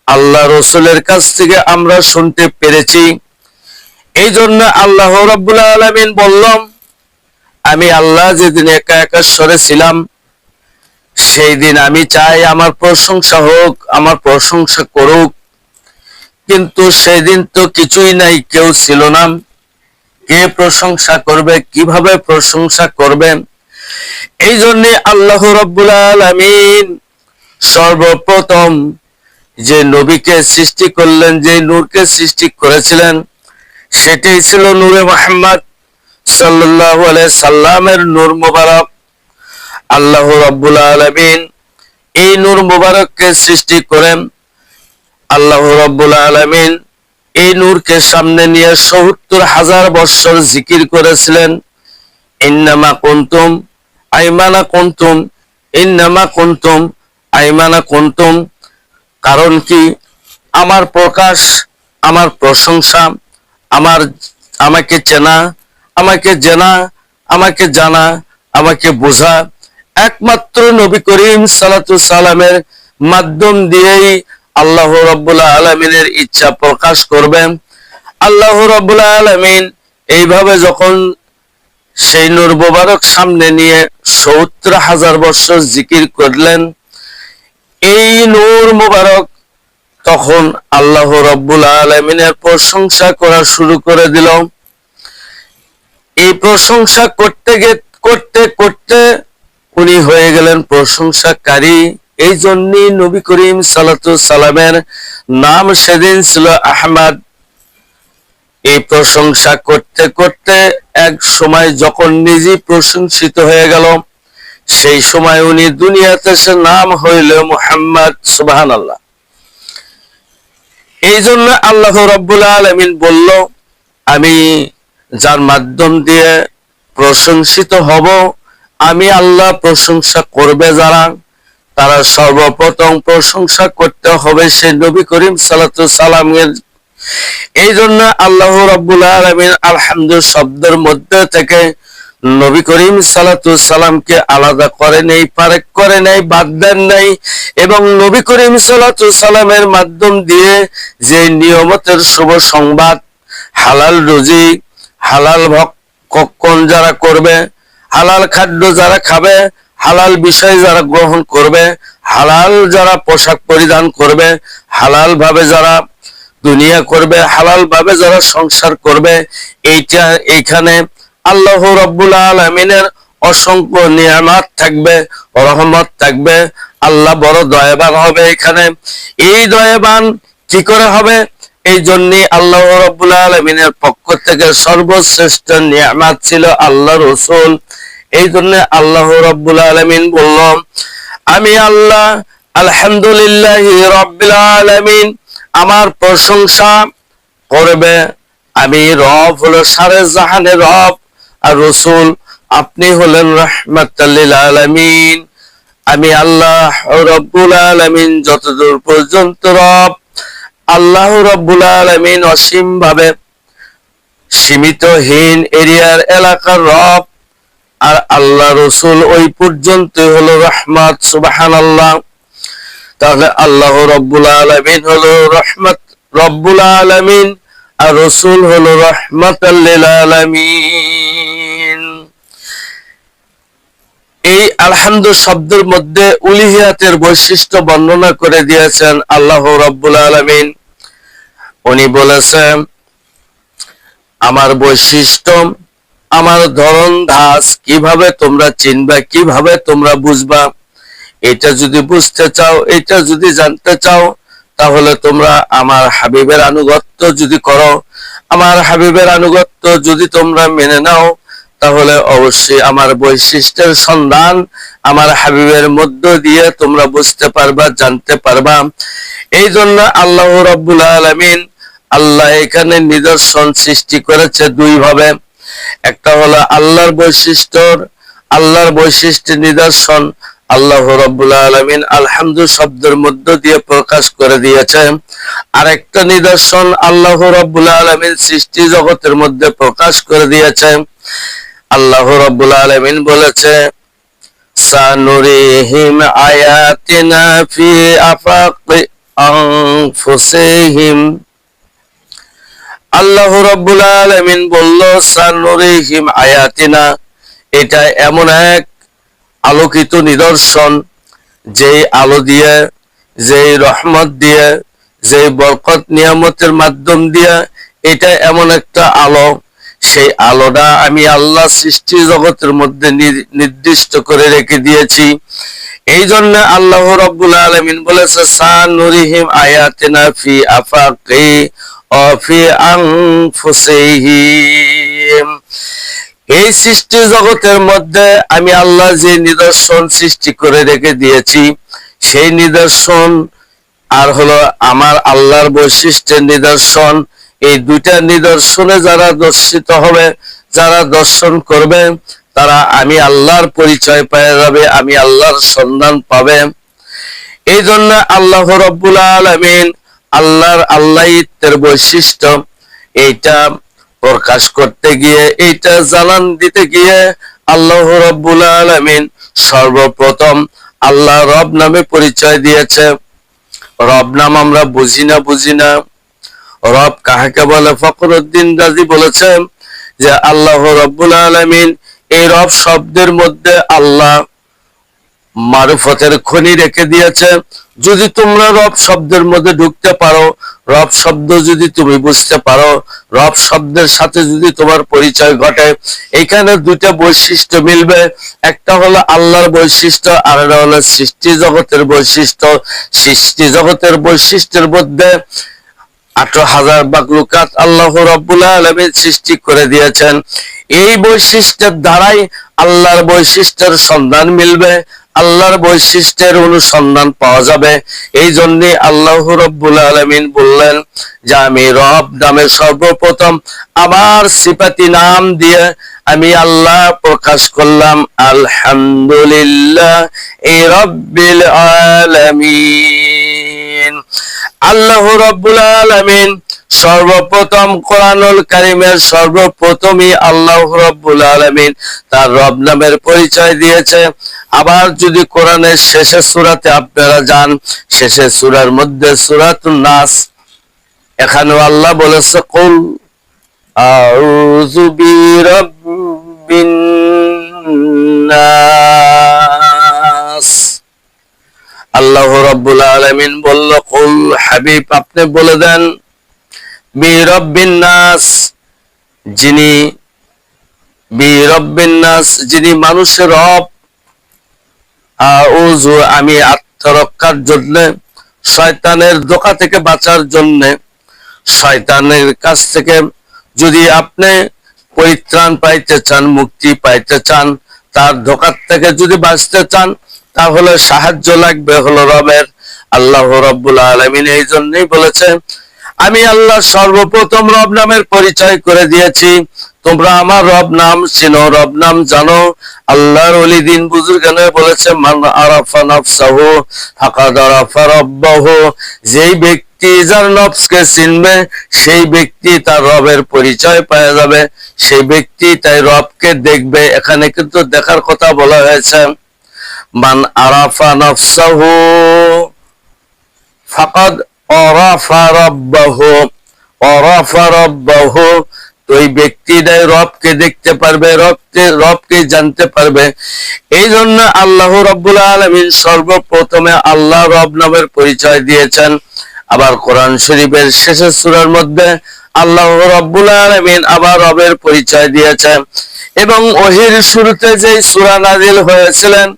আল্লাহ রসুলের কাছ থেকে আমরা শুনতে পেরেছি। এই জন্য আল্লাহ রাব্বুল আলামিন বললাম, আমি আল্লাহ যেদিন একা একা স্বরে ছিলাম, সেই দিন আমি চাই আমার প্রশংসা হোক, আমার প্রশংসা করুক, কিন্তু সেই দিন তো কিছুই নাই, কেউ ছিল না। কে প্রশংসা করবে, কিভাবে প্রশংসা করবে? এই জন্য আল্লাহ রাব্বুল আলামিন সর্বপ্রথম যে নবীকে সৃষ্টি করলেন, যে নূরকে সৃষ্টি করেছিলেন, সেটাই ছিল নূরে মুহাম্মদ সাল্লাল্লাহু আলাইহি সাল্লামের নূর মুবারক। আল্লাহ রাব্বুল আলামিন এই নূর মুবারককে সৃষ্টি করেন। আল্লাহ রাব্বুল আলামিন এই নূরকে সামনে নিয়ে ৭০,০০০ বছর জিকির করেছিলেন, ইন্নামা কুনতুম আইমানা কুনতুম, ইন্নামা কুনতুম আইমানা কুনতুম। কারণ কি? আমার প্রকাশ, আমার প্রশংসা, আমাকে চেনা, আমাকে জানা, আমাকে জানা, আমাকে বোঝা একমাত্র নবী করিম সাল্লাল্লাহু আলাইহি সাল্লামের মাধ্যম দিয়েই আল্লাহ রাব্বুল আলামিনের ইচ্ছা প্রকাশ করবেন। আল্লাহ রাব্বুল আলামিন এইভাবে যখন সেই নূর মুবারক সামনে নিয়ে ৭০,০০০ বছর জিকির করলেন, এই নূর মুবারক তখন আল্লাহ রাব্বুল আলামিনের প্রশংসা করা শুরু করে দিল। এই প্রশংসা করতে করতে করতে উনি হয়ে গেলেন প্রশংসাকারী। এই জন্যই নবী করিম সাল্লাল্লাহু আলাইহি সাল্লামের নাম সেদিন ছিল আহমদ। এই প্রশংসা করতে করতে এক সময় যখন নিজে প্রশংসিত হয়ে গেল, সেই সময় উনি দুনিয়াতে সে নাম হইল মুহাম্মদ। সুবহানাল্লাহ। এই জন্য আল্লাহ রাব্বুল আলামিন বলল, আমি যার মাধ্যম দিয়ে প্রশংসিত হব, আমি আল্লাহ প্রশংসা করবে যারা, তারা সর্বপ্রথম প্রশংসা করতে হবে সেই নবী করিম সাল্লাল্লাহু আলাইহি সাল্লামের। এই জন্য আল্লাহ রাব্বুল আলামিন আলহামদু শব্দের মধ্যে থেকে নবী করিম সাল্লাল্লাহু আলাইহি সাল্লামকে আলাদা করে নেই, ফারাক করে নেই, বাদ দেন নাই। এবং নবী করিম সাল্লাল্লাহু আলাইহি সাল্লামের মাধ্যম দিয়ে যে নিয়ামতের শুভ সংবাদ, হালাল রুজি, হালাল ভক্ষণ যারা করবে, হালাল খাদ্য যারা খাবে, হালাল বিষয় যারা গ্রহণ করবে, হালাল যারা পোশাক পরিধান করবে, হালাল ভাবে যারা দুনিয়া করবে, হালাল ভাবে যারা সংসার করবে, এইখানে আল্লাহ রাব্বুল আলামিনের অসংখ্য নিয়ামত থাকবে, রহমত থাকবে। আল্লাহ বড় দয়াবান হবে এখানে। এই দয়াবান কি করে হবে? এই জন্য আল্লাহ রাব্বুল আলামিনের পক্ষ থেকে সর্বশ্রেষ্ঠ নিয়ামত ছিল আল্লাহ রসুল। এই জন্য আল্লাহ রাব্বুল আলামিন বলল, আমি আল্লাহ আলহামদুলিল্লাহি রাব্বিল আলামিন, আমার প্রশংসা করবে। আমি রব হলো সারে জাহানের রব, আর রসুল আপনি হলেন রাহমাতাল লিল আলামিন। আমি আল্লাহ রাব্বুল আলামিন যতদূর পর্যন্ত রব, আল্লাহ রাব্বুল আলামিন অসীম ভাবে সীমিতহীন এরিয়ার এলাকার রব, আর আল্লাহ রসুল ওই পর্যন্ত হলো রহমত। সুবহানাল্লাহ। তাহলে আল্লাহ রাব্বুল আলামিন হলো রহমত, রব্বুল আলামিন, আর রসুল হলো রাহমাতাল লিল আলামিন। এই আলহামদু শব্দের মধ্যে উলিহিয়াতের বৈশিষ্ট্য বর্ণনা করে দিয়েছেন আল্লাহ রাব্বুল আলামিন। উনি বলেছেন, আমার বৈশিষ্ট্য, আমার ধরন ধাঁচ কিভাবে তোমরা চিনবা, কিভাবে তোমরা বুঝবা, এটা যদি বুঝতে চাও, এটা যদি জানতে চাও, তাহলে তোমরা আমার হাবিবের আনুগত্য যদি করো, আমার হাবিবের আনুগত্য যদি তোমরা মেনে নাও, তাহলে অবশ্যই আমার বৈশিষ্ট্যের সন্ধান আমার হাবিবের মধ্য দিয়ে তোমরা বুঝতে পারবা, জানতে পারবা। এই জন্য আল্লাহ রাব্বুল আলামিন, আল্লাহ এখানে নিদর্শন সৃষ্টি করেছে দুই ভাবে। একটা হলো আল্লাহর বৈশিষ্ট্য নিদর্শন আল্লাহ রাব্বুল আলামিন আলহামদু শব্দের মধ্য দিয়ে প্রকাশ করে দিয়েছে। আরেকটা নিদর্শন আল্লাহ রাব্বুল আলামিন সৃষ্টি জগতের মধ্যে প্রকাশ করে দিয়েছে। আল্লাহ রাব্বুল আলামিন বলেছে, সানুরিহিম আয়াতিনা ফি আফাকি আনফুসিহিম। আল্লাহ রাব্বুল আলামিন বলল সানুরিহিম আয়াতিনা, এটা এমন এক আলোকিত নিদর্শন, যেই আলো দিয়ে, যেই রহমত দিয়ে, যেই বরকত নিয়ামতের মাধ্যম দিয়ে, এটা এমন একটা আলো, সেই আলোটা আমি আল্লাহ সৃষ্টি জগতের মধ্যে নির্দিষ্ট করে রেখে দিয়েছি। এই জন্য আল্লাহ রাব্বুল আলামিন বলেছে সানুরিহিম আয়াতিনা ফি আফাকি ওয়া ফি আনফুসিহিম। এই সৃষ্টি জগতের মধ্যে আমি আল্লাহ যে নিদর্শন সৃষ্টি করে রেখে দিয়েছি, সেই নিদর্শন আর হলো আমার আল্লাহর বৈশিষ্ট্যের নিদর্শন। এই দুইটা নিদর্শনে যারা দর্শিত হবে, যারা দর্শন করবে, তারা আমি আল্লাহর পরিচয় পেয়ে যাবে, আমি আল্লাহর সন্ধান পাবে। এই জন্য আল্লাহ রাব্বুল আলামিন আল্লাহর আল্লাহিত্বের বৈশিষ্ট্য এইটা প্রকাশ করতে গিয়ে, এইটা জানান দিতে গিয়ে আল্লাহ রাব্বুল আলামিন সর্বপ্রথম আল্লাহ রব নামে পরিচয় দিয়েছে। রব নাম আমরা বুঝি না। রব কাহাকে বলে? ফখরুদ্দিন রাজি বলেছেন যে আল্লাহ রাব্বুল আলামিন এই রব শব্দের মধ্যে আল্লাহ মারফতের খনি রেখে দিয়েছে। যদি তোমরা রব শব্দের মধ্যে ঢুকতে পারো, রব শব্দ যদি তুমি বুঝতে পারো, রব শব্দের সাথে যদি তোমার পরিচয় ঘটে, এখানে দুইটা বৈশিষ্ট্য মিলবে। একটা হলো আল্লাহর বৈশিষ্ট্য, আর একটা হলো সৃষ্টি জগতের বৈশিষ্ট্য। সৃষ্টি জগতের বৈশিষ্ট্যের মধ্যে 18,000 মাখলুকাত আল্লাহ রাব্বুল আলামিন সৃষ্টি করে দিয়েছেন। এই বৈশিষ্ট্যের দ্বারাই আল্লাহর বৈশিষ্ট্যের সন্ধান মিলবে, আল্লাহর বৈশিষ্ট্যের অনুসন্ধান পাওয়া যাবে। এই জন্য আল্লাহ রাব্বুল আলামিন বললেন যে আমি রব নামে সর্বপ্রথম আমার সিফাতি নাম দিয়ে আমি আল্লাহ প্রকাশ করলাম আলহামদুলিল্লাহ রাব্বিল আলামিন। আল্লাহ রাব্বুল আলামিন সর্বপ্রথম কোরআনুল কারীমের সর্বপ্রথমই আল্লাহ রাব্বুল আলামিন তার রব নামের পরিচয় দিয়েছে। আবার যদি কোরআনের শেষের সূরাতে আপনারা যান, শেষের সূরার মধ্যে সূরাতুন নাস, এখানেও আল্লাহ বলেছে কুল আউযু বিরাব্বিন নাস। আল্লাহ রাব্বুল আলামিন বলল কুল, হাবিব আপনি বলে দেন, বিরাব্বিন নাস, যিনি মানুষের রব। আউযু, আমি আত্মরক্ষার জন্য, শয়তানের ধোঁকা থেকে বাঁচার জন্য, শয়তানের কাছ থেকে যদি আপনি পরিত্রাণ পাইতে চান, মুক্তি পাইতে চান, তার ধোঁকা থেকে যদি বাঁচতে চান, তাহলে সাহায্য লাগবে হলো রবের। আল্লাহ রাব্বুল আলামিন এই জন্যই বলেছে আমি আল্লাহ সর্বপ্রথম রব নামের পরিচয় করে দিয়েছি, তোমরা আমার রব নাম চিনো, রব নাম জানো। আল্লাহর ওলি দিন বুজুর্গানে বলেছে মান আরাফা নাফসাহু ফাকাদ আরাফা রাব্বাহু, যেই ব্যক্তি যার নফসকে চিনবে, সেই ব্যক্তি তার রবের পরিচয় পেয়ে যাবে, সেই ব্যক্তি তাই রবকে দেখবে। এখানে কিন্তু দেখার কথা বলা হয়েছে। মান আরাফা নাফসাহু ফাকাদ আরাফা রাব্বাহু, আরাফা রাব্বাহু, তো এই ব্যক্তিটাই রবকে দেখতে পারবে, রবকে জানতে পারবে। এই জন্য আল্লাহ রাব্বুল আলামিন সর্বপ্রথমে আল্লাহ রব নামের পরিচয় দিয়েছেন। আবার কোরআন শরীফের শেষের সূরার মধ্যে আল্লাহ রাব্বুল আলামিন আবার রবের পরিচয় দিয়েছেন। এবং ওহীর শুরুতে যে সূরা নাযিল হয়েছিলেন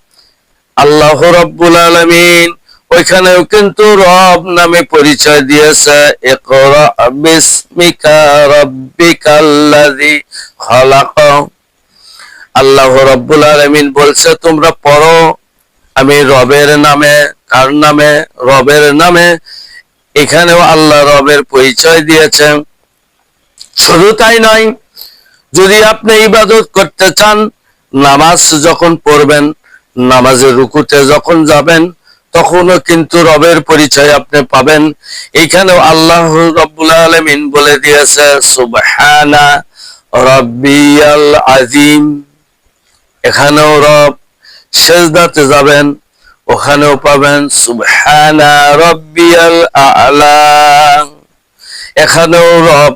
আল্লাহ রাব্বুল আলামিন ওইখানেও কিন্তু রব নামে পরিচয় দিয়েছে, ইকরা বিসমিকা রাব্বিকাল্লাযী খালাক। আল্লাহ রাব্বুল আলামিন বলছে তোমরা পড়ো আমি রবের নামে। কার নামে? রবের নামে। এখানেও আল্লাহ রবের পরিচয় দিয়েছেন। শুধু তাই নয়, যদি আপনি ইবাদত করতে চান, নামাজ যখন পড়বেন, নামাজের রুকুতে যখন যাবেন, তখনও কিন্তু রবের পরিচয় আপনি পাবেন। এখানেও আল্লাহ রাব্বুল আলামিন বলে দিয়েছে সুবহানা রাব্বিয়াল আযীম। এখানেও রব। সেজদাতে যাবেন, ওখানেও পাবেন সুবহানা রাব্বিয়াল আ'লা। এখানেও রব।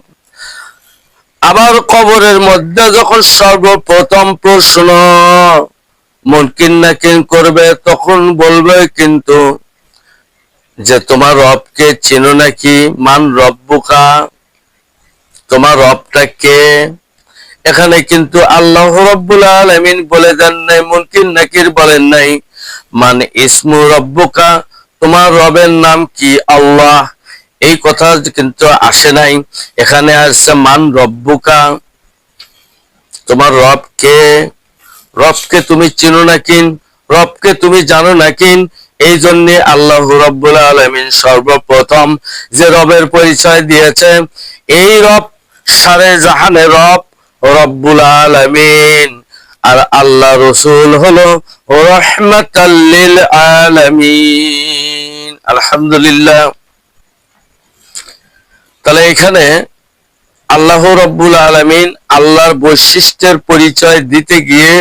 আবার কবরের মধ্যে যখন সর্বপ্রথম প্রশ্ন মুনকির নাকির করবে, তখন বলবে কিন্তু যে তোমার রবকে চেনো নাকি? মান রব্বুকা, তোমার রবটা কে? এখানে কিন্তু আল্লাহ রাব্বুল আলামিন বলে দেন নাই, মুনকির নাকির বলেন নাই। মান ইসমু রব্বুকা, তোমার রবের নাম কি? আল্লাহ, এই কথা কিন্তু আসে নাই। এখানে আসছে মান রব্বুকা, তোমার রব কে? রবকে তুমি চিনো নাকি? রবকে তুমি জানো নাকি? এই জন্য আল্লাহ রাব্বুল আলামিন সর্বপ্রথম যে রবের পরিচয় দিয়েছে, এই রব সারে জাহানের রব রব্বুল আলামিন। আর আল্লাহ রসুল হলো রাহমাতাল লিল আলামিন। আলহামদুলিল্লাহ। তাহলে এখানে আল্লাহ রাব্বুল আলামিন আল্লাহর বৈশিষ্ট্যের পরিচয় দিতে গিয়ে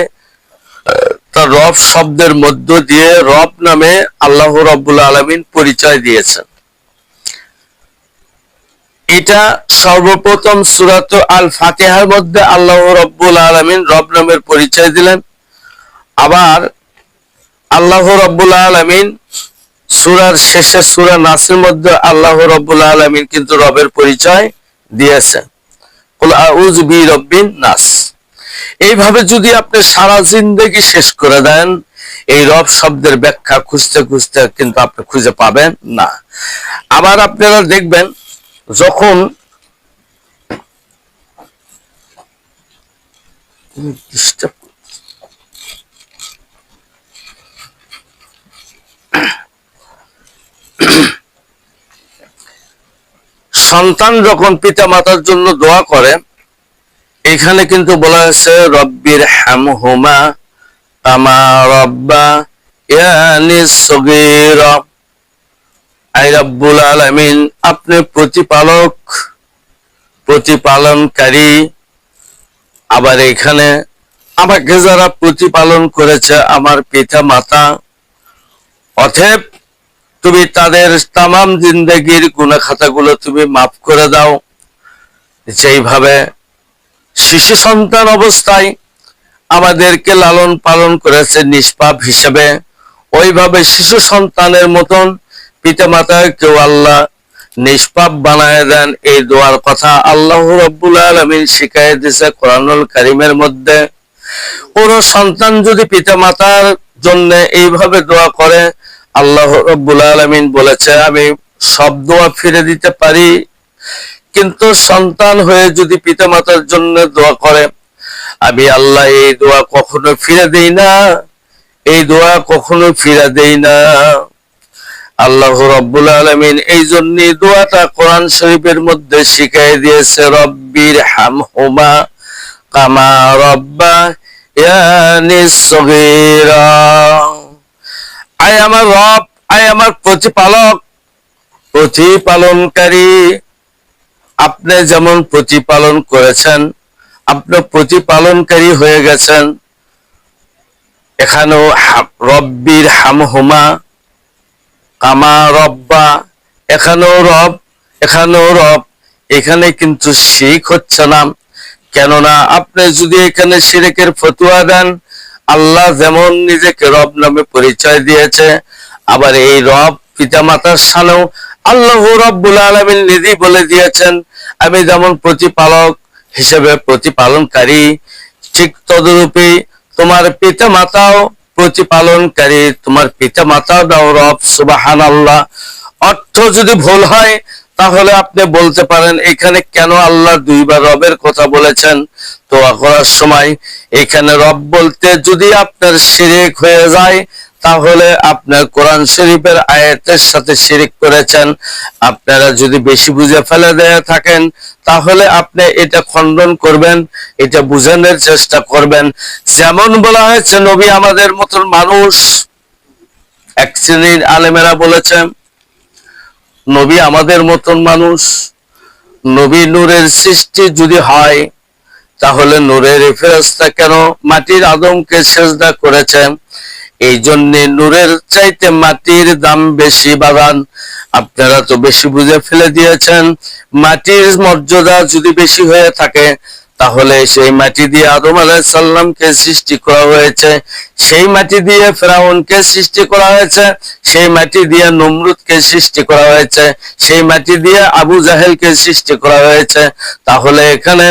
তার রব শব্দের মধ্য দিয়ে রব নামে আল্লাহ রাব্বুল আলামিন পরিচয় দিয়েছেন। এটা সর্বপ্রথম সূরাত আল ফাতিহার মধ্যে আল্লাহ রাব্বুল আলামিন রব নামের পরিচয় দিলেন। আবার আল্লাহ রাব্বুল আলামিন সূরার শেষে সূরা নাসের মধ্যে আল্লাহ রাব্বুল আলামিন কিন্তু রবের পরিচয় দিয়েছেন, কুল আউযু বিরাব্বিন নাস। এইভাবে যদি আপনি সারা জিন্দেগি শেষ করে দেন, এই রব শব্দের ব্যাখ্যা খুঁজতে খুঁজতে কিন্তু আপনি খুঁজে পাবেন না। আবার আপনারা দেখবেন যখন সন্তান যখন পিতা মাতার জন্য দোয়া করে, এখানে কিন্তু বলা হয়েছে রব্বির হামহুমা কামা রাব্বায়ানি সগীরা। আই রাব্বুল আলামিন, আপনি প্রতিপালক, প্রতিপালনকারী। আবার এখানে আমাকে যারা প্রতিপালন করেছে আমার পিতা মাতা, অতএব তুমি তাদের তামাম জিন্দেগির গুনাহ খাতাগুলো তুমি মাফ করে দাও। যেইভাবে শিশু সন্তান অবস্থায় আমাদেরকে লালন পালন করেছে নিষ্পাপ হিসেবে, ওইভাবে শিশু সন্তানের মতন পিতা মাতাকেও আল্লাহ নিষ্পাপ বানায় দেন। এই দোয়ার কথা আল্লাহ রাব্বুল আলামিন শিখায় দিয়েছে কোরআনুল কারীমের মধ্যে। কোন সন্তান যদি পিতা মাতার জন্য এইভাবে দোয়া করে, আল্লাহ রাব্বুল আলামিন বলেছে আমি সব দোয়া ফিরে দিতে পারি, কিন্তু সন্তান হয়ে যদি পিতা মাতার জন্য দোয়া করে, আমি আল্লাহ এই দোয়া কখনো ফিরে দেই না, এই দোয়া কখনো ফিরে দেই না। আল্লাহ রাব্বুল আলামিন এই জন্য দোয়াটা কোরআন শরীফের মধ্যে শিখিয়ে দিয়েছে, রব্বির হামহুমা কামা রাব্বায়ানি সগীরা। আয় আমার রব, আয় আমার প্রতিপালক, প্রতিপালনকারী, আপনি যেমন প্রতিপালন করেছেন, আপনি প্রতিপালনকারী হয়ে গেছেন। এখানেও রব্বির হামহুমা কামা রব্বা, এখানেও রব, এখানেও রব। এখানে কিন্তু শিরক হচ্ছে না, কেননা আপনি যদি এখানে শিরকের ফতোয়া দেন, আল্লাহ যেমন নিজেকে রব নামে পরিচয় দিয়েছে, আবার এই রব পিতা মাতার সানেও আল্লাহ রাব্বুল আলামিন নিজেই বলে দিয়েছেন আমি যেমন প্রতিপালক হিসেবে প্রতিপালনকারী, ঠিক তদরূপে তোমার পিতা মাতাও প্রতিপালনকারী, তোমার পিতা মাতাও দাও রব। সুবহানাল্লাহ। অর্থ যদি ভুল হয় তাহলে আপনি বলতে পারেন এখানে কেন আল্লাহ দুইবার রবের কথা বলেছেন। দোয়া করার সময় এখানে রব বলতে যদি আপনার শিরক হয়ে যায়, তাহলে আপনার কোরআন শরীফের আয়াতের সাথে শিরক করেছেন। আপনারা যদি বেশি বুঝে ফেলে দিয়ে থাকেন, তাহলে আপনি এটা খণ্ডন করবেন, এটা বুঝানোর চেষ্টা করবেন। যেমন বলা হয়েছে নবী আমাদের মতন মানুষ, এক শ্রেণীর আলেমেরা বলেছেন নবী আমাদের মতন মানুষ। নবী নূরের সৃষ্টি যদি হয়, তাহলে নূরের ফেরেশতা কেন মাটির আদমকে সেজদা করেছেন? এই জন্য নূরের চাইতে মাটির দাম বেশি বাগান। আপনারা তো বেশি বুঝে ফেলে দিয়েছেন। মাটির মর্যাদা যদি বেশি হয়ে থাকে, তাহলে সেই মাটি দিয়ে আদম আলাইহিস সালামকে সৃষ্টি করা হয়েছে, সেই মাটি দিয়ে ফেরাউনকে সৃষ্টি করা হয়েছে, সেই মাটি দিয়ে নমরুদকে সৃষ্টি করা হয়েছে, সেই মাটি দিয়ে আবু জাহেলকে সৃষ্টি করা হয়েছে। তাহলে এখানে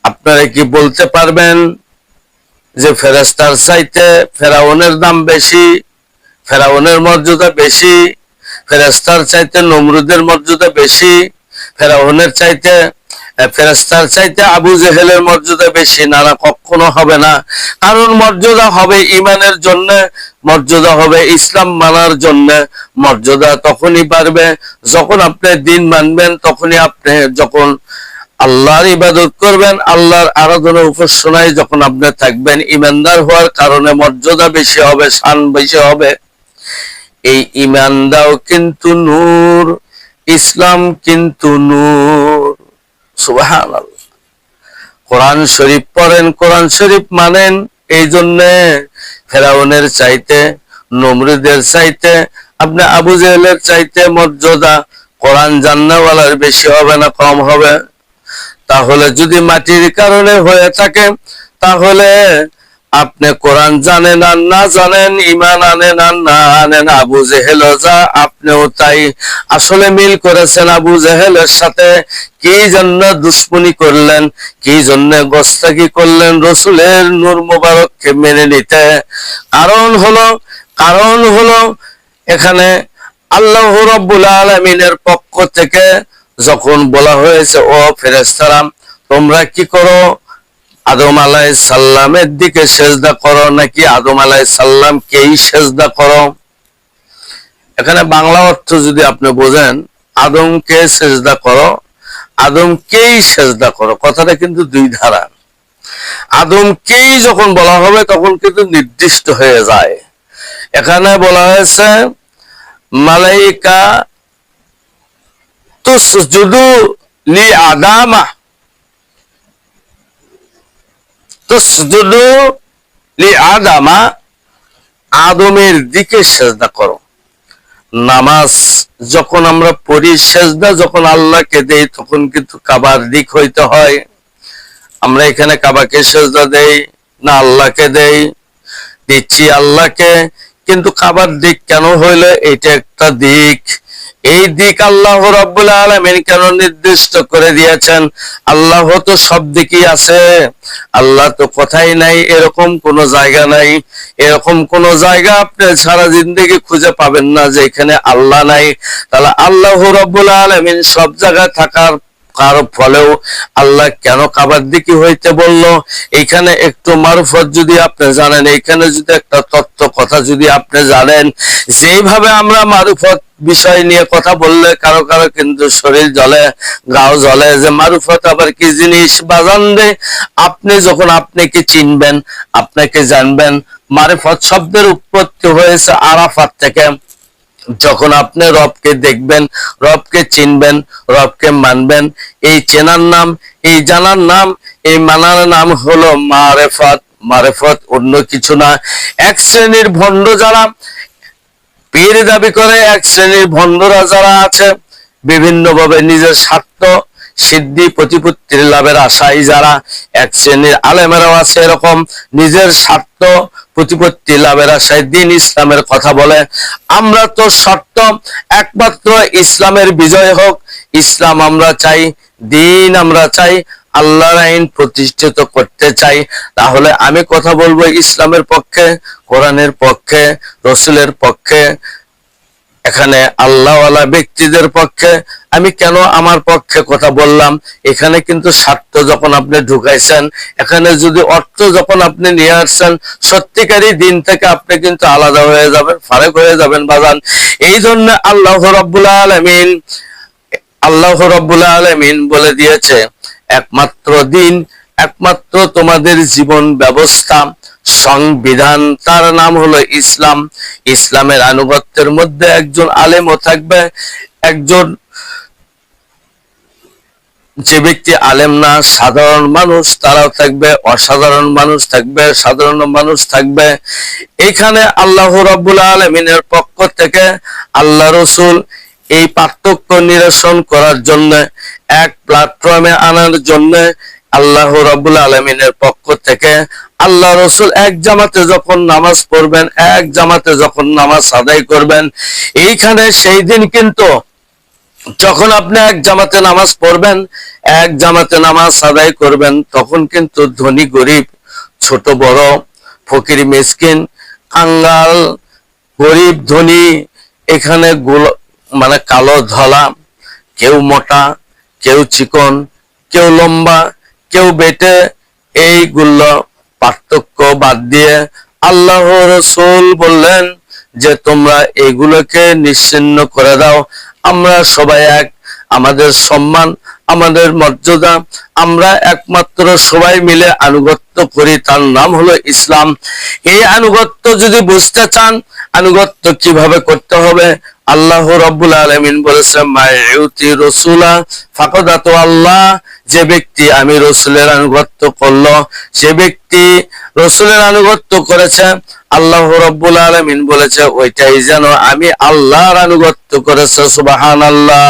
আপনারা কি বলতে পারবেন যে ফেরেশতার চাইতে ফেরাউনের দাম বেশি, ফেরাউনের মর্যাদা বেশি, ফেরেশতার চাইতে নমরুদের মর্যাদা বেশি, ফেরাউনের চাইতে ফেরেশতার চাইতে আবু জেহেলের মর্যাদা বেশি? না, না, কখনো হবে না। কারণ মর্যাদা হবে ইমানের জন্য, মর্যাদা হবে ইসলাম মানার জন্য। মর্যাদা তখনই বাড়বে যখন আপনি দিন মানবেন, তখনই আপনি যখন আল্লাহর ইবাদত করবেন, আল্লাহর আরাধনা উপাসনায় যখন আপনি থাকবেন, ইমানদার হওয়ার কারণে মর্যাদা বেশি হবে, শান বেশি হবে। এই ইমানদাও কিন্তু নূর, ইসলাম কিন্তু নূর। সুবহানাল্লাহ। কোরআন শরীফ পড়েন, কোরআন শরীফ মানেন। এই জন্য ফেরাউনের চাইতে, নমরুদের চাইতে, আপনি আবু জেহেলের চাইতে মর্যাদা কোরআন জান্নাওয়ালার বেশি হবে না কম হবে? তাহলে যদি মাটির কারণে হয়ে থাকে, তাহলে আপনি কোরআন জানেন আর না জানেন, ইমান আনেন আর না আনেন, আবু জেহেল যা আপনিও তাই। আসলে মিল করেছেন আবু জেহেলের সাথে। কি জন্য দুশ্মনী করলেন, কি জন্য গোস্তাকি করলেন রসুলের নূর মুবারককে মেনে নিতে? কারণ হলো এখানে আল্লাহ রাব্বুল আলামিনের পক্ষ থেকে যখন বলা হয়েছে, ও ফেরেশতারা তোমরা কি করো, আদম আলাইহিস সালামের দিকে সেজদা করো নাকি আদম আলাইহিস সালামকেই সেজদা করো? এখানে বাংলা অর্থ যদি আপনি বোঝেন, আদমকে সেজদা করো, আদমকেই সেজদা করো, কথাটা কিন্তু দুই ধারা। আদমকেই যখন বলা হবে তখন কিন্তু নির্দিষ্ট হয়ে যায়। এখানে বলা হয়েছে মালাইকা তুসজুদু লি আদামা, তুসজুদু লি আদামা, আদমের দিকে সেজদা করো। নামাজ যখন আমরা পড়ি, সেজদা যখন আল্লাহকে দেই, তখন কিন্তু কাবার দিক হইতে হয়। আমরা এখানে কাবাকে সেজদা দেই না আল্লাহকে দেই? দিচ্ছি আল্লাহকে, কিন্তু কাবার দিক কেন হইলো? এটা একটা দিক। এই দিক আল্লাহ রাব্বুল আলামিন কেন নির্দিষ্ট করে দিয়েছেন? আল্লাহ তো সব দিকেই আছে, আল্লাহ তো কোথায় নাই এরকম কোন জায়গা নাই। এরকম কোন জায়গা আপনি সারা জিন্দেগি খুঁজে পাবেন না যে এখানে আল্লাহ নাই। তাহলে আল্লাহ রাব্বুল আলামিন সব জায়গায় থাকার ফলেও আল্লাহ কেন কাবার দিকে হইতে বলল? এইখানে একটু মারফত যদি আপনি জানেন, এইখানে যদি একটা তত্ত্ব কথা যদি আপনি জানেন, যেভাবে আমরা মারফত বিষয় নিয়ে কথা বললে কারো কারো কিন্তু শরীর জ্বলে, গাও জ্বলে, যে মারফত আবার কি জিনিস বাজান রে। আপনি যখন আপনাকে চিনবেন, আপনাকে জানবেন, মারফত শব্দের উৎপত্তি হয়েছে আরাফাত থেকে। যখন আপনি রবকে দেখবেন, রবকে চিনবেন, রবকে মানবেন, এই চেনার নাম, এই জানার নাম, এই মানার নাম হলো মারেফত। মারেফত অন্য কিছু না। এক শ্রেণীর ভণ্ড যারা পীর দাবি করে, এক শ্রেণীর ভণ্ডরা যারা আছে বিভিন্ন ভাবে নিজের স্বার্থ সিদ্ধি প্রতিপত্তির লাভের আশায় যারা, এক শ্রেণীর আলেমেরাও আছে এরকম নিজের স্বার্থ প্রতিপত্তি লাভের আশায় দিন ইসলামের কথা বলে। আমরা তো শর্ত একমাত্র ইসলামের বিজয় হোক, ইসলাম আমরা চাই, দিন আমরা চাই, আল্লাহর আইন প্রতিষ্ঠিত করতে চাই। তাহলে আমি কথা বলবো ইসলামের পক্ষে, কোরআনের পক্ষে, রসুলের পক্ষে, এখানে আল্লাহওয়ালা ব্যক্তিদের পক্ষে। আমি কেন আমার পক্ষে কথা বললাম? এখানে কিন্তু স্বার্থ যখন আপনি ঢুকাইছেন, এখানে যদি অর্থ যখন আপনি নিয়ে আসছেন, সত্যিকারই দিন থেকে আপনি কিন্তু আলাদা হয়ে যাবেন, ফারেক হয়ে যাবেন বাজান। এই জন্য আল্লাহ রাব্বুল আলামিন বলে দিয়েছে, একমাত্র দিন, একমাত্র তোমাদের জীবন ব্যবস্থা, সংবিধান, তার নাম হলো ইসলাম। ইসলামের আনুগত্যের মধ্যে একজন আলেমও থাকবে, একজন যে ব্যক্তি আলেম না, সাধারণ মানুষ তারাও থাকবে, অসাধারণ মানুষ থাকবে, সাধারণ মানুষ থাকবে। এখানে আল্লাহ রাব্বুল আলামিনের পক্ষ থেকে আল্লাহ রসুল এই পার্থক্য নিরসন করার জন্য, এক প্ল্যাটফর্মে আনার জন্য আল্লাহ রাব্বুল আলামিনের পক্ষ থেকে আল্লাহ রসুল এক জামাতে যখন নামাজ পড়বেন, এক জামাতে যখন নামাজ আদায় করবেন, এইখানে সেই দিন কিন্তু যখন আপনি এক জামাতে নামাজ পড়বেন, এক জামাতে নামাজ আদায় করবেন, তখন কিন্তু ধনী গরিব, ছোট বড়, ফকির মিসকিন, কাঙ্গাল, গরিব ধনী, এখানে মানে কালো ধলা, কেউ মোটা, কেউ চিকন, কেউ লম্বা, কেউ বেটে, এইগুলো পার্থক্য বাদ দিয়ে আল্লাহ রাসূল বললেন যে তোমরা এগুলোকে নিশ্চিহ্ন করে দাও। আমরা সবাই এক, আমাদের সম্মান, আমাদের মর্যাদা, আমরা একমাত্র সবাই মিলে আনুগত্য করি, তার নাম হলো ইসলাম। এই আনুগত্য যদি বুঝতে চান, আনুগত্য কিভাবে করতে হবে, আল্লাহ রাব্বুল আলামিন বলেছেন মাইউতি রাসূলা ফাকাদ আতা আল্লাহ, যে ব্যক্তি আমি রাসূলের আনুগত্য করলো, সে ব্যক্তি রাসূলের আনুগত্য করেছে, আল্লাহ রাব্বুল আলামিন বলেছে ওইটাই যেন আমি আল্লাহর আনুগত্য করেছে। সুবহানাল্লাহ।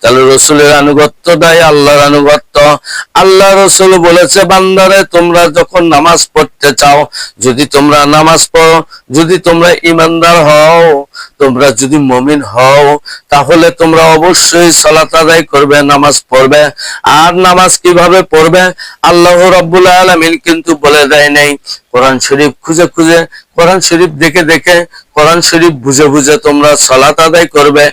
তাহলে রাসূলের আনুগত্য দেয় আল্লাহর আনুগত্য। আল্লাহ রাসূল বলেছে বান্দারে তোমরা যখন নামাজ পড়তে চাও, যদি তোমরা নামাজ পড়ো, যদি তোমরা ঈমানদার হও, তোমরা যদি মুমিন হও, তাহলে তোমরা অবশ্যই সালাত আদায় করবে, নামাজ পড়বে। আর নামাজ কিভাবে পড়বে আল্লাহ রাব্বুল আলামিন কিন্তু বলে দেয় নাই। কোরআন শরীফ খুঁজে খুঁজে, কোরআন শরীফ দেখে দেখে, কোরআন শরীফ বুঝে বুঝে তোমরা সালাত আদায় করবে।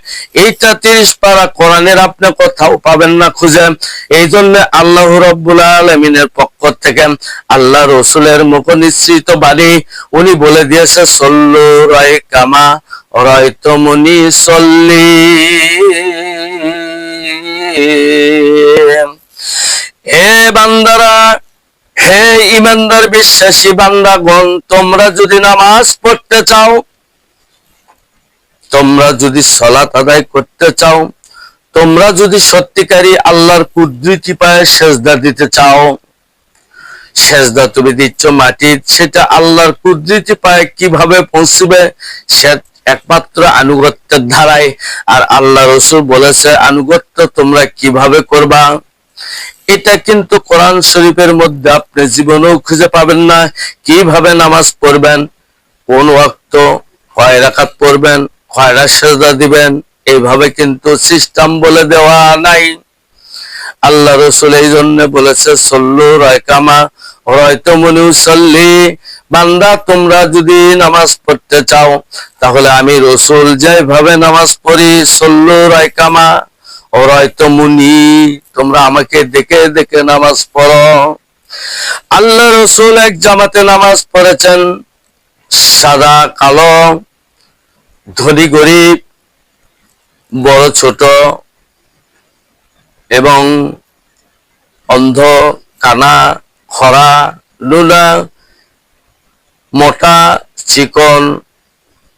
এইটা 30 পারা কোরআনের আপনি কোথাও পাবেন না খুঁজে। এই জন্য আল্লাহ রাব্বুল আলামিনের পক্ষ থেকে আল্লাহ রসুলের মুখ নিঃসৃত বাণী উনি বলে দিয়েছে সল্লু রায়কামা রায়তুমুনি সল্লি। হে বান্দারা, হে ইমানদার বিশ্বাসী বান্দাগণ, তোমরা যদি নামাজ পড়তে চাও, তোমরা যদি সালাত আদায় করতে চাও, তোমরা যদি সত্যিকারী আল্লাহর কুদরতি পায়ে সেজদা দিতে চাও, সেজদা তুমি দিচ্ছ মাটি, সেটা আল্লাহর কুদরতি পায়ে কিভাবে পৌঁছবে, সে একমাত্র আনুগত্যের ধারায়। আর আল্লাহ রসুল বলেছে আনুগত্য তোমরা কিভাবে করবা, এটা কিন্তু কোরআন শরীফের মধ্যে আপনি জীবনেও খুঁজে পাবেন না। কিভাবে নামাজ পড়বেন, কোন ওয়াক্ত, কয় রাকাত পড়বেন, কয়টা সেজদা দিবেন, এইভাবে কিন্তু সিস্টেম বলে দেওয়া নাই। আল্লাহ রাসূল এই জন্য বলেছে সল্লু রায়কামা রায়তুমুনি উসাল্লি, বান্দা তোমরা যদি নামাজ পড়তে চাও, তাহলে আমি রাসূল যেভাবে নামাজ পড়ি, সল্লু রায়কামা রায়তুমুনি, তোমরা আমাকে দেখে দেখে নামাজ পড়ো। আল্লাহ রাসূল এক জামাতে নামাজ পড়েছেন, সাদা কালো, ধনী গরিব, বড় ছোট, এবং অন্ধ, কানা, খরা, লুলা, মোটা, চিকন,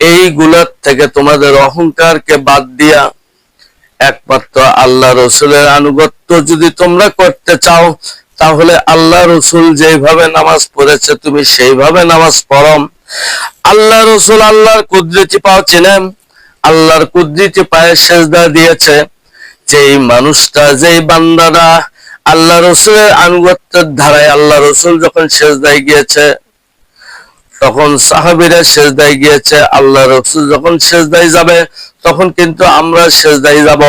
এইগুলোর থেকে তোমাদের অহংকারকে বাদ দিয়া একমাত্র আল্লাহ রসুলের আনুগত্য যদি তোমরা করতে চাও, তাহলে আল্লাহ রসুল যেভাবে নামাজ পড়েছে তুমি সেইভাবে নামাজ পড়ো। আল্লাহ রসুল আল্লাহর কুদরতি পাও চিনেন, আল্লাহর কুদরতি পায়ে সেজদা দিয়েছে। যেই মানুষটা, যেই বান্দারা আল্লাহ রসুলের আনুগত্যের ধারায়, আল্লাহ রসুল যখন সেজদায় গিয়েছে তখন সাহাবীরা সেজদায় গিয়েছে, আল্লাহ রসুল যখন সেজদায় যাবে তখন কিন্তু আমরা সেজদায় যাব।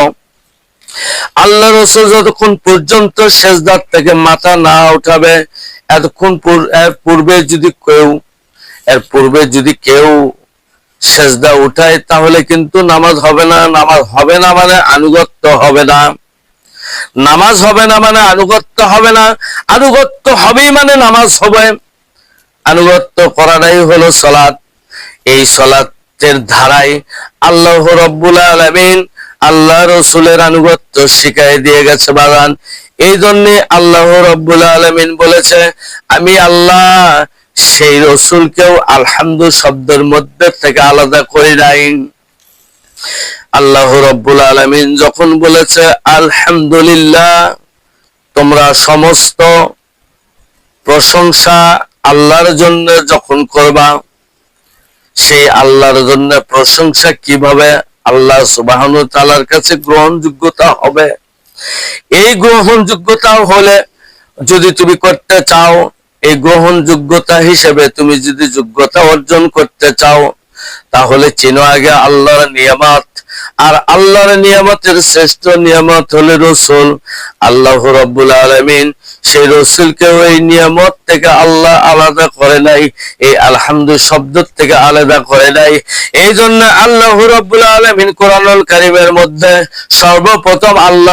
আল্লাহ রসুল যতক্ষণ পর্যন্ত সেজদার থেকে মাথা না উঠাবে, এতক্ষণ পূর্বে যদি কেউ সেজদা উঠায়, তাহলে কিন্তু নামাজ হবে না। নামাজ হবে না মানে আনুগত্য হবে না, নামাজ হবে না মানে আনুগত্য হবে না, আনুগত্য হবেই মানে নামাজ হবে। আনুগত্য করাটাই হলো সালাত। এই সালাতের ধারায় আল্লাহ রাব্বুল আলামিন আল্লাহ রসুলের আনুগত্য শিখাই দিয়ে গেছে বাগান। এই জন্য আল্লাহ রাব্বুল আলামিন বলেছে আমি আল্লাহ সেই রসুলকেও আলহামদু শব্দের মধ্যে থেকে আলাদা করে নাই। আল্লাহ রাব্বুল আলামিন যখন বলেছে আলহামদুলিল্লাহ, তোমরা সমস্ত প্রশংসা আল্লাহর জন্য যখন করবা, সেই আল্লাহর জন্য প্রশংসা কিভাবে আল্লাহ সুবহানাহু ওয়া তাআলার কাছে গ্রহণযোগ্যতা হবে? এই গ্রহণযোগ্যতা হলে যদি তুমি করতে চাও, এই গ্রহণযোগ্যতা হিসেবে তুমি যদি যোগ্যতা অর্জন করতে চাও, তাহলে চিনো আগে আল্লাহর নিয়ামত। আর আল্লাহর নিয়ামতের শ্রেষ্ঠ নিয়ামত হলো রাসূল। আল্লাহ রাব্বুল আলামিন সেই রাসূলকে ওই নিয়ামত থেকে আল্লাহ আলাদা করে নাই, এই আলহামদু শব্দ থেকে আলাদা করে নাই। এই জন্য আল্লাহ রাব্বুল আলামিন কোরআনুল কারীমের মধ্যে সর্বপ্রথম আল্লাহ